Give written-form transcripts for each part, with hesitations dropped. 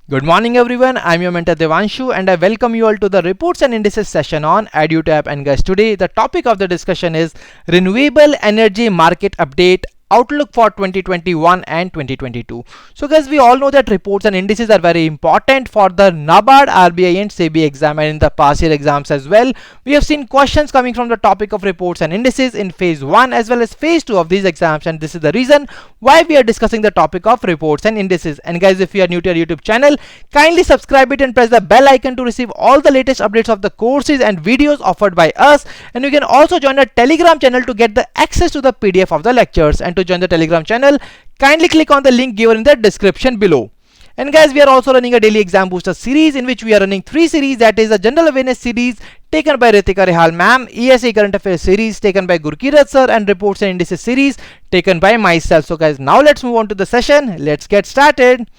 Good morning everyone, I'm your mentor Devanshu and I welcome you all to the reports and indices session on EduTap. And guys, today the topic of the discussion is renewable energy market update, outlook for 2021 and 2022. So guys, we all know that reports and indices are very important for the NABARD, RBI and SEBI exam, and in the past year exams as well. We have seen questions coming from the topic of reports and indices in phase 1 as well as phase 2 of these exams, and this is the reason why we are discussing the topic of reports and indices. And guys, if you are new to our YouTube channel, kindly subscribe it and press the bell icon to receive all the latest updates of the courses and videos offered by us. And you can also join our Telegram channel to get the access to the PDF of the lectures. And to join the Telegram channel, kindly click on the link given in the description below. And guys, we are also running a daily exam booster series in which we are running 3 series, that is a general awareness series taken by Ritika Rehal ma'am, ESA current affairs series taken by Gurkirat sir, and reports and indices series taken by myself. So guys, now let's move on to the session. Let's get started.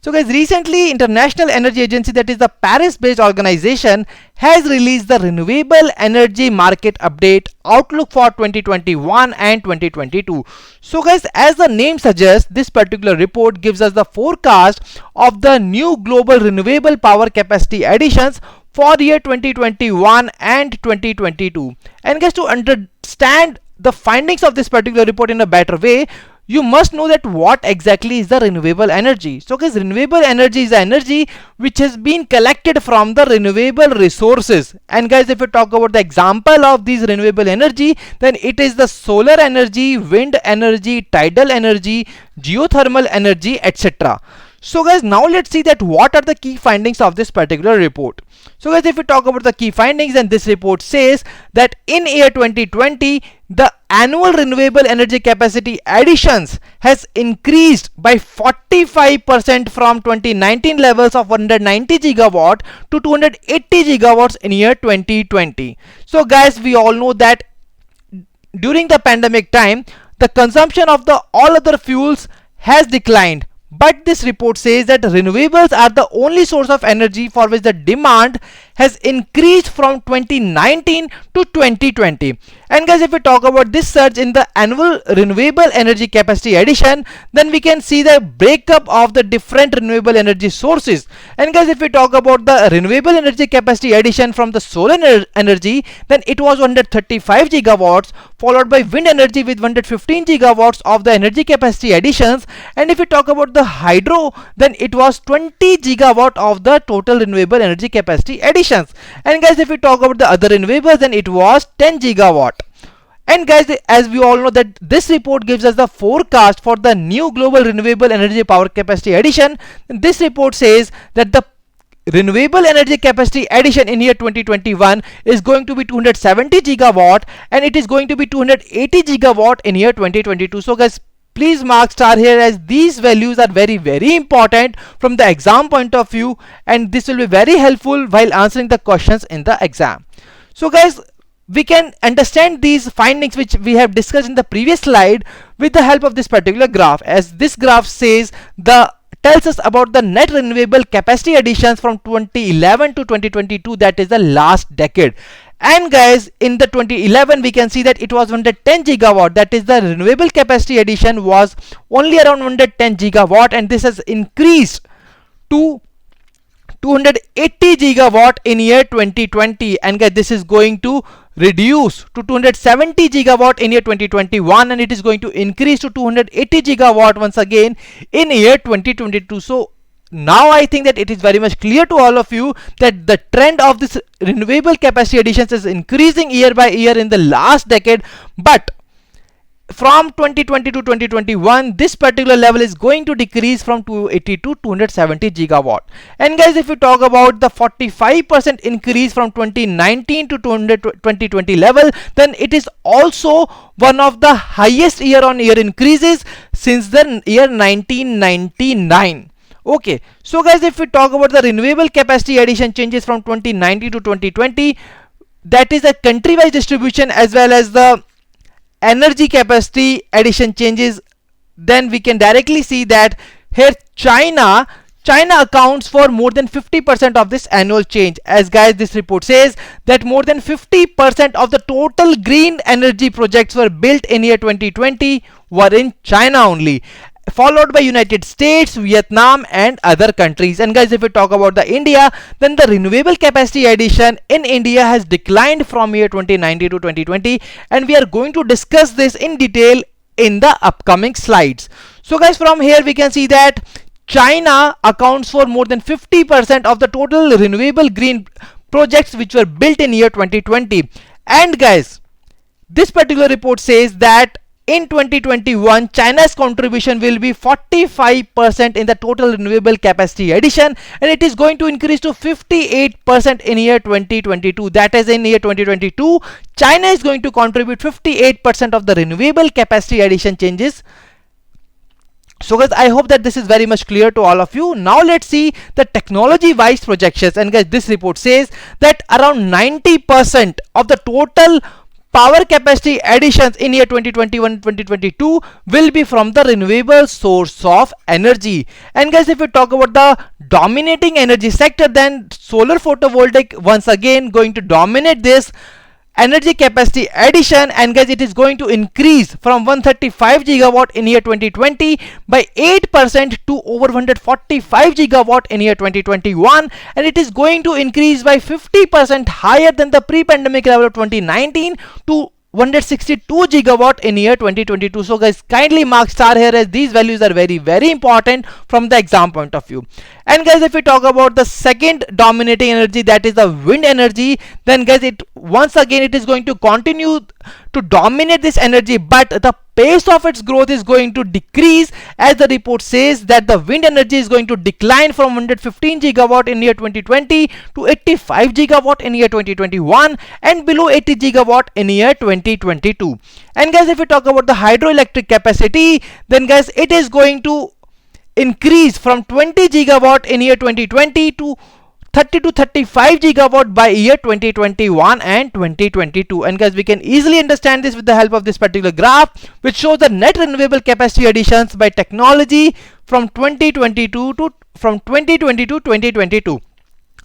So guys, recently International Energy Agency, that is the Paris based organization, has released the renewable energy market update, outlook for 2021 and 2022. So guys, as the name suggests, this particular report gives us the forecast of the new global renewable power capacity additions for year 2021 and 2022. And guys, to understand the findings of this particular report in a better way, you must know that what exactly is the renewable energy. So guys, renewable energy is the energy which has been collected from the renewable resources. And guys, if you talk about the example of these renewable energy, then it is the solar energy, wind energy, tidal energy, geothermal energy, etc. So guys, now let's see that what are the key findings of this particular report. So guys, if we talk about the key findings, then this report says that in year 2020, the annual renewable energy capacity additions has increased by 45% from 2019 levels of 190 gigawatt to 280 gigawatts in year 2020. So guys, we all know that during the pandemic time, the consumption of the all other fuels has declined. But this report says that renewables are the only source of energy for which the demand has increased from 2019 to 2020. And guys, if we talk about this surge in the annual renewable energy capacity addition, then we can see the breakup of the different renewable energy sources. And guys, if we talk about the renewable energy capacity addition from the solar energy, then it was 135 gigawatts, followed by wind energy with 115 gigawatts of the energy capacity additions. And if we talk about the hydro, then it was 20 gigawatt of the total renewable energy capacity additions. And guys, if we talk about the other renewables, then it was 10 gigawatt. And guys, as we all know that this report gives us the forecast for the new global renewable energy power capacity addition. This report says that the renewable energy capacity addition in year 2021 is going to be 270 gigawatt and it is going to be 280 gigawatt in year 2022. So guys, please mark star here, as these values are very important from the exam point of view, and this will be very helpful while answering the questions in the exam. So guys, we can understand these findings which we have discussed in the previous slide with the help of this particular graph, as this graph says tells us about the net renewable capacity additions from 2011 to 2022, that is the last decade. And guys, in the 2011 we can see that it was 110 gigawatt, that is the renewable capacity addition was only around 110 gigawatt, and this has increased to 280 gigawatt in year 2020. And guys, this is going to reduce to 270 gigawatt in year 2021, and it is going to increase to 280 gigawatt once again in year 2022. So now I think that it is very much clear to all of you that the trend of this renewable capacity additions is increasing year by year in the last decade, but from 2020 to 2021 this particular level is going to decrease from 280 to 270 gigawatt. And guys, if we talk about the 45% increase from 2019 to 2020 level, then it is also one of the highest year on year increases since the year 1999. Okay, so guys, if we talk about the renewable capacity addition changes from 2019 to 2020, that is a country-wise distribution as well as the energy capacity addition changes, then we can directly see that here China accounts for more than 50% of this annual change. As guys, this report says that more than 50% of the total green energy projects were built in year 2020 were in China only. followed by United States, Vietnam and other countries. And guys, if we talk about the India, then the renewable capacity addition in India has declined from year 2019 to 2020, and we are going to discuss this in detail in the upcoming slides. So guys, from here we can see that China accounts for more than 50% of the total renewable green projects which were built in year 2020. And guys, this particular report says that in 2021, China's contribution will be 45% in the total renewable capacity addition, and it is going to increase to 58% in year 2022. That is, in year 2022, China is going to contribute 58% of the renewable capacity addition changes. So guys, I hope that this is very much clear to all of you. Now let's see the technology wise projections. And guys, this report says that around 90% of the total power capacity additions in year 2021-2022 will be from the renewable source of energy. And guys, if we talk about the dominating energy sector, then solar photovoltaic once again going to dominate this energy capacity addition. And guys, it is going to increase from 135 gigawatt in year 2020 by 8% to over 145 gigawatt in year 2021, and it is going to increase by 50% higher than the pre-pandemic level of 2019 to 162 gigawatt in year 2022. So guys, kindly mark star here, as these values are very important from the exam point of view. And guys, if we talk about the second dominating energy, that is the wind energy, then guys, it once again it is going to continue to dominate this energy, but the pace of its growth is going to decrease, as the report says that the wind energy is going to decline from 115 gigawatt in year 2020 to 85 gigawatt in year 2021 and below 80 gigawatt in year 2022. And guys, if we talk about the hydroelectric capacity, then guys, it is going to increase from 20 gigawatt in year 2020 to 30 to 35 gigawatt by year 2021 and 2022. And guys, we can easily understand this with the help of this particular graph, which shows the net renewable capacity additions by technology from 2020 to 2022.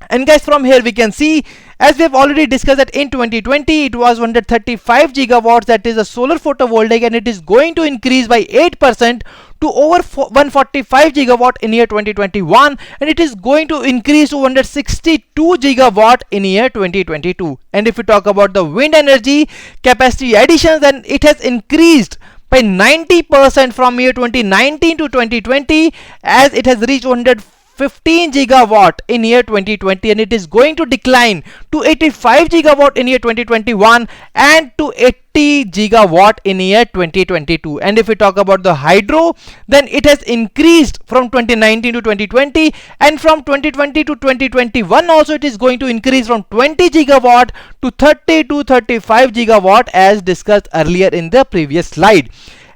And guys, from here we can see, as we have already discussed, that in 2020 it was 135 gigawatts, that is a solar photovoltaic, and it is going to increase by 8% to over 145 gigawatt in year 2021, and it is going to increase to 162 gigawatt in year 2022. And if we talk about the wind energy capacity additions, then it has increased by 90% from year 2019 to 2020, as it has reached 115 gigawatt in year 2020, and it is going to decline to 85 gigawatt in year 2021 and to 80 gigawatt in year 2022. And if we talk about the hydro, then it has increased from 2019 to 2020, and from 2020 to 2021 also it is going to increase from 20 gigawatt to 30 to 35 gigawatt, as discussed earlier in the previous slide.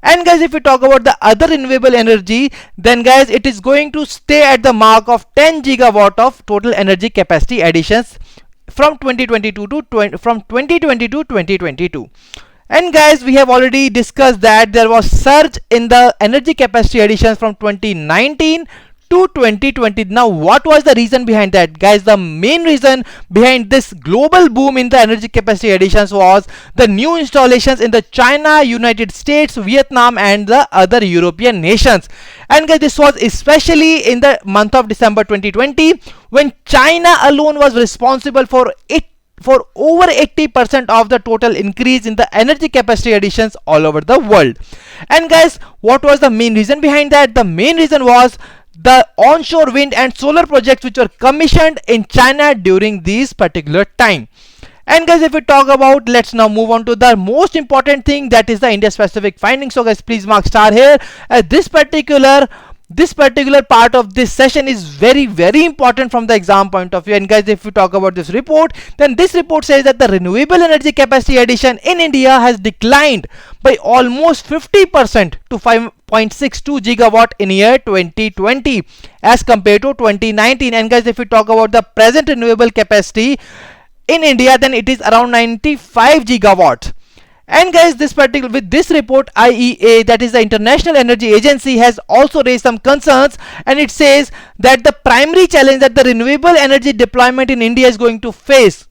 And guys, if we talk about the other renewable energy, then guys, it is going to stay at the mark of 10 gigawatt of total energy capacity additions from 2020 to 2022. And guys, we have already discussed that there was surge in the energy capacity additions from 2019 to 2020. Now, what was the reason behind that? Guys, the main reason behind this global boom in the energy capacity additions was the new installations in the China, United States, Vietnam and the other European nations. And guys, this was especially in the month of December 2020, when China alone was responsible for over 80% of the total increase in the energy capacity additions all over the world. And guys, what was the main reason behind that? The main reason was the onshore wind and solar projects which were commissioned in China during this particular time. And guys, if we talk about, let's now move on to the most important thing, that is the India specific findings. So guys, please mark star here. This particular part of this session is very important from the exam point of view. And guys, if we talk about this report, then this report says that the renewable energy capacity addition in India has declined by almost 50% to 5.62 gigawatt in year 2020 as compared to 2019. And guys, if we talk about the present renewable capacity in India, then it is around 95 gigawatt. And guys, with this report, IEA, that is the International Energy Agency, has also raised some concerns, and it says that the primary challenge that the renewable energy deployment in India is going to face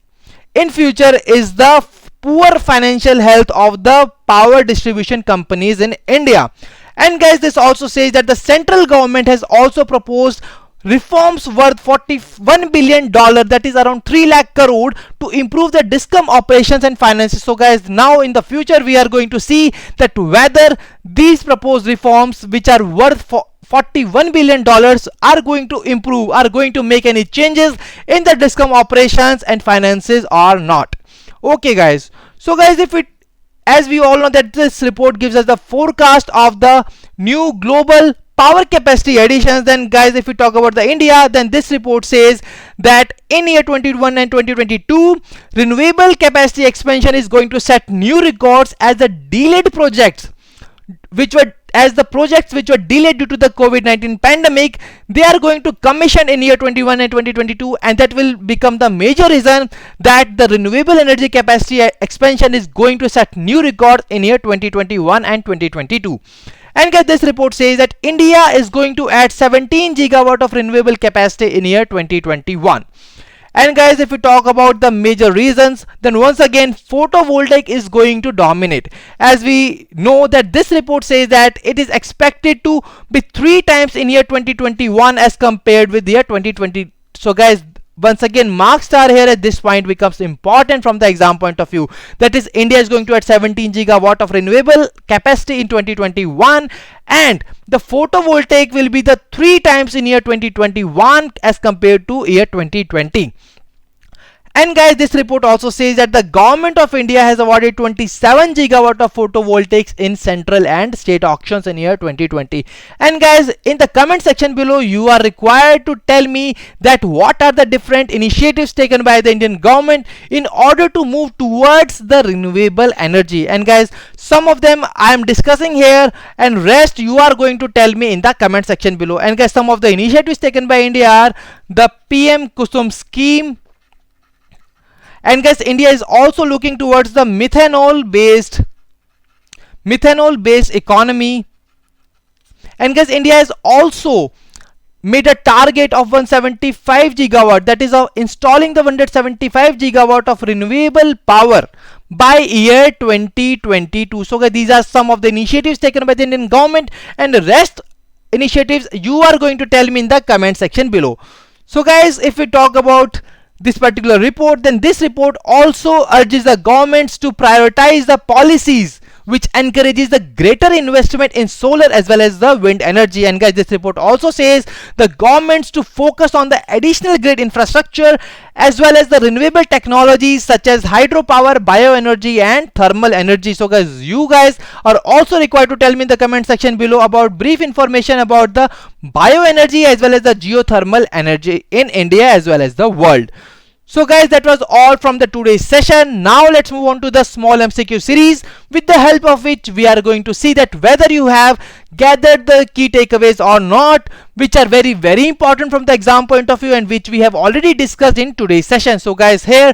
in future is the poor financial health of the power distribution companies in India. And guys, this also says that the central government has also proposed reforms worth $41 billion, that is around 3 lakh crore, to improve the discom operations and finances. So guys, now in the future we are going to see that whether these proposed reforms, which are worth for $41 billion, are going to improve, are going to make any changes in the discom operations and finances or not. Okay guys, so guys, as we all know that this report gives us the forecast of the new global power capacity additions. Then guys, if we talk about the India, then this report says that in year 2021 and 2022 renewable capacity expansion is going to set new records as the delayed projects which were delayed due to the COVID-19 pandemic, they are going to commission in year 21 and 2022, and that will become the major reason that the renewable energy capacity expansion is going to set new records in year 2021 and 2022. And guys, this report says that India is going to add 17 gigawatt of renewable capacity in year 2021. And guys, if we talk about the major reasons, then once again photovoltaic is going to dominate, as we know that this report says that it is expected to be 3 times in year 2021 as compared with year 2020. So guys, once again mark star here at this point becomes important from the exam point of view, that is India is going to add 17 gigawatt of renewable capacity in 2021, and the photovoltaic will be the 3 times in year 2021 as compared to year 2020. And guys, this report also says that the government of India has awarded 27 gigawatt of photovoltaics in central and state auctions in year 2020. And guys, in the comment section below, you are required to tell me that what are the different initiatives taken by the Indian government in order to move towards the renewable energy. And guys, some of them I am discussing here, and rest you are going to tell me in the comment section below. And guys, some of the initiatives taken by India are the PM Kusum scheme. And guys, India is also looking towards the methanol based economy. And guys, India has also made a target of 175 gigawatt, that is installing the 175 gigawatt of renewable power by year 2022. So guys, these are some of the initiatives taken by the Indian government, and the rest initiatives you are going to tell me in the comment section below. So guys, if we talk about this particular report, then this report also urges the governments to prioritize the policies which encourages the greater investment in solar as well as the wind energy. And guys, this report also says the governments to focus on the additional grid infrastructure as well as the renewable technologies such as hydropower, bioenergy and thermal energy. So guys, you guys are also required to tell me in the comment section below about brief information about the bioenergy as well as the geothermal energy in India as well as the world. So guys, that was all from the today's session. Now let's move on to the small MCQ series, with the help of which we are going to see that whether you have gathered the key takeaways or not, which are very important from the exam point of view and which we have already discussed in today's session. So guys, here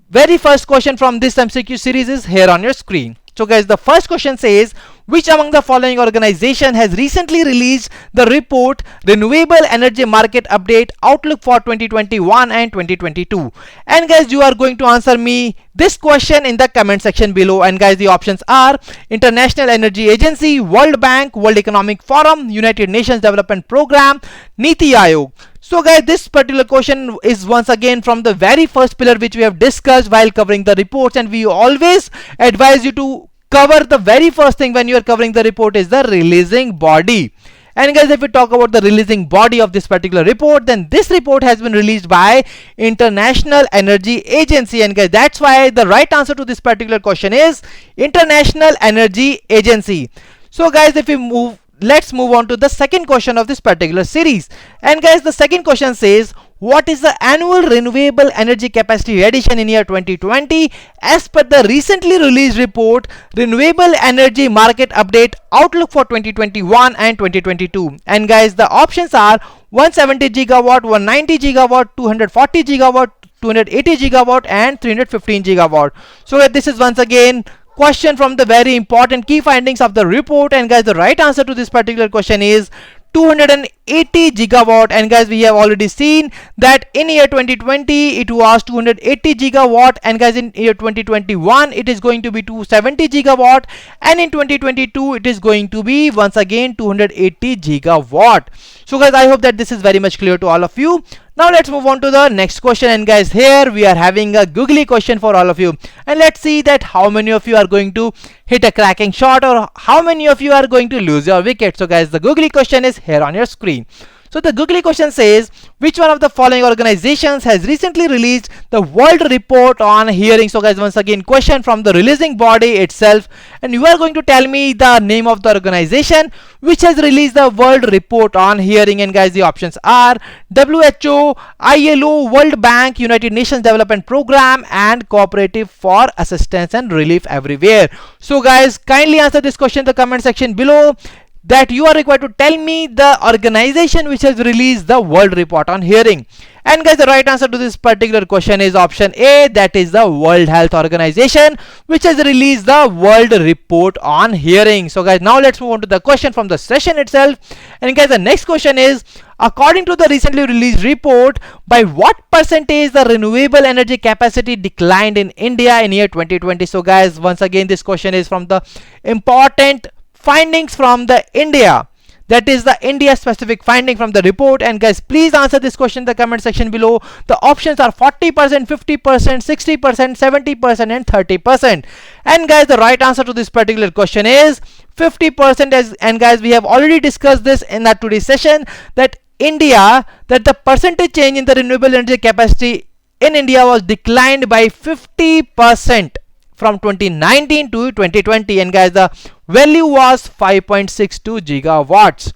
very first question from this MCQ series is here on your screen. So guys, the first question says, which among the following organization has recently released the report Renewable Energy Market Update Outlook for 2021 and 2022? And guys, you are going to answer me this question in the comment section below. And guys, the options are International Energy Agency, World Bank, World Economic Forum, United Nations Development Program, Niti Aayog. So guys, this particular question is once again from the very first pillar which we have discussed while covering the reports, and we always advise you to cover the very first thing when you are covering the report is the releasing body. And guys, if we talk about the releasing body of this particular report, then this report has been released by International Energy Agency. And guys, that's why the right answer to this particular question is International Energy Agency. So guys, if we let's move on to the second question of this particular series. And guys, the second question says, what is the annual renewable energy capacity addition in year 2020 as per the recently released report Renewable Energy Market Update Outlook for 2021 and 2022? And guys, the options are 170 gigawatt, 190 gigawatt, 240 gigawatt, 280 gigawatt and 315 gigawatt. So this is once again question from the very important key findings of the report. And guys, the right answer to this particular question is 280 280 gigawatt, and guys, we have already seen that in year 2020 it was 280 gigawatt, and guys, in year 2021 it is going to be 270 gigawatt, and in 2022 it is going to be once again 280 gigawatt. So guys, I hope that this is very much clear to all of you. Now let's move on to the next question, and guys, here we are having a googly question for all of you, and let's see that how many of you are going to hit a cracking shot or how many of you are going to lose your wicket. So guys, the googly question is here on your screen. So the googly question says, which one of the following organizations has recently released the World Report on Hearing? So guys, once again, question from the releasing body itself, and you are going to tell me the name of the organization which has released the World Report on Hearing. And guys, the options are WHO, ILO, World Bank, United Nations Development Program, and Cooperative for Assistance and Relief Everywhere. So guys, kindly answer this question in the comment section below, that you are required to tell me the organization which has released the World Report on Hearing. And guys, the right answer to this particular question is option A, that is the World Health Organization, which has released the World Report on Hearing. So guys, now let's move on to the question from the session itself. And guys, the next question is, according to the recently released report, by what percentage the renewable energy capacity declined in India in year 2020? So guys, once again, this question is from the important findings from the India, that is the India specific finding from the report. And guys, please answer this question in the comment section below. The options are 40%, 50%, 60%, 70%, and 30%. And guys, the right answer to this particular question is 50%. And guys, we have already discussed this in that today's session, that India, that the percentage change in the renewable energy capacity in India was declined by 50% from 2019 to 2020, and guys, the value was 5.62 gigawatts.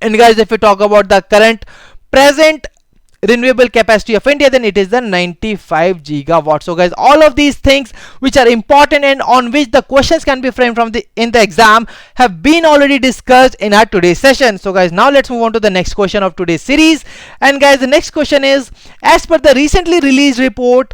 And guys, if we talk about the current present renewable capacity of India, then it is the 95 gigawatts. So guys, all of these things which are important and on which the questions can be framed from in the exam have been already discussed in our today's session. So guys, now let's move on to the next question of today's series. And guys, the next question is, as per the recently released report,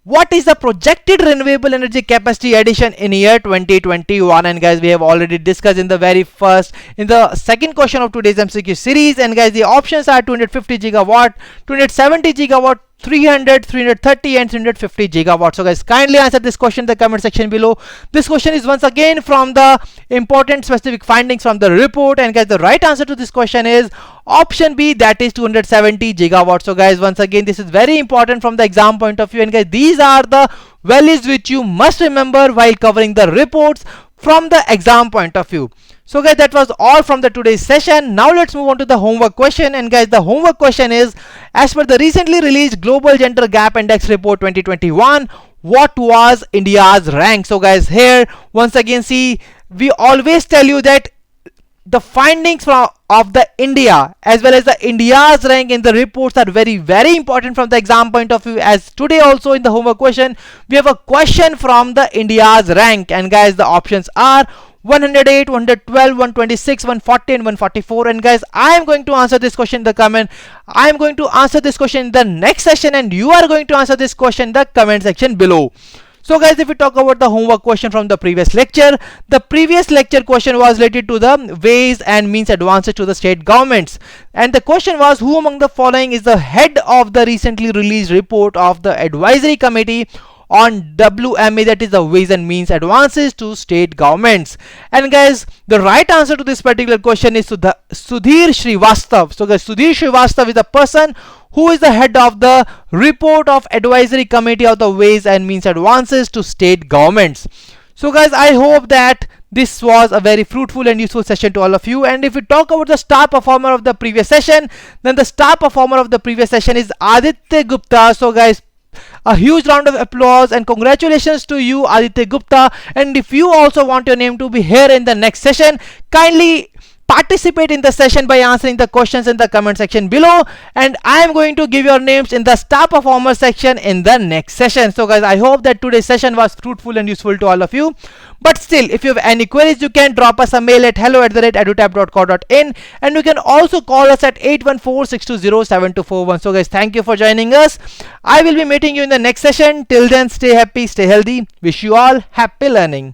what is the projected renewable energy capacity addition in year 2021? And guys, we have already discussed in the second question of today's MCQ series. And guys, the options are 250 gigawatt, 270 gigawatt, 300, 330, and 350 gigawatts. So guys, kindly answer this question in the comment section below. This question is once again from the important specific findings from the report. And guys, the right answer to this question is option B, that is 270 gigawatts. So guys, once again, this is very important from the exam point of view. And guys, these are the values which you must remember while covering the reports from the exam point of view. So guys, that was all from the today's session. Now let's move on to the homework question. And guys, the homework question is, as per the recently released Global Gender Gap Index Report 2021, what was India's rank? So guys, here once again, see, we always tell you that the findings of the India as well as the India's rank in the reports are very, very important from the exam point of view. As today also in the homework question, we have a question from the India's rank. And guys, the options are 108, 112, 126, 140, and 144. And guys, I am going to answer this question in the comment. I am going to answer this question in the next session, and you are going to answer this question in the comment section below. So guys, if we talk about the homework question from the previous lecture, the previous lecture question was related to the ways and means advances to the state governments. And the question was, who among the following is the head of the recently released report of the advisory committee on WMA, that is the ways and means advances to state governments? And guys, the right answer to this particular question is Sudhir Srivastav. So guys, Sudhir Srivastav is the person who is the head of the report of advisory committee of the ways and means advances to state governments. So guys, I hope that this was a very fruitful and useful session to all of you. And if we talk about the star performer of the previous session, then the star performer of the previous session is Aditya Gupta. So guys, a huge round of applause and congratulations to you, Aditya Gupta. And if you also want your name to be here in the next session, kindly participate in the session by answering the questions in the comment section below, and I am going to give your names in the star performer section in the next session. So guys, I hope that today's session was fruitful and useful to all of you. But still, if you have any queries, you can drop us a mail at hello@edutap.co.in, and you can also call us at 814-620-7241. So guys, thank you for joining us. I will be meeting you in the next session. Till then, stay happy, stay healthy. Wish you all happy learning.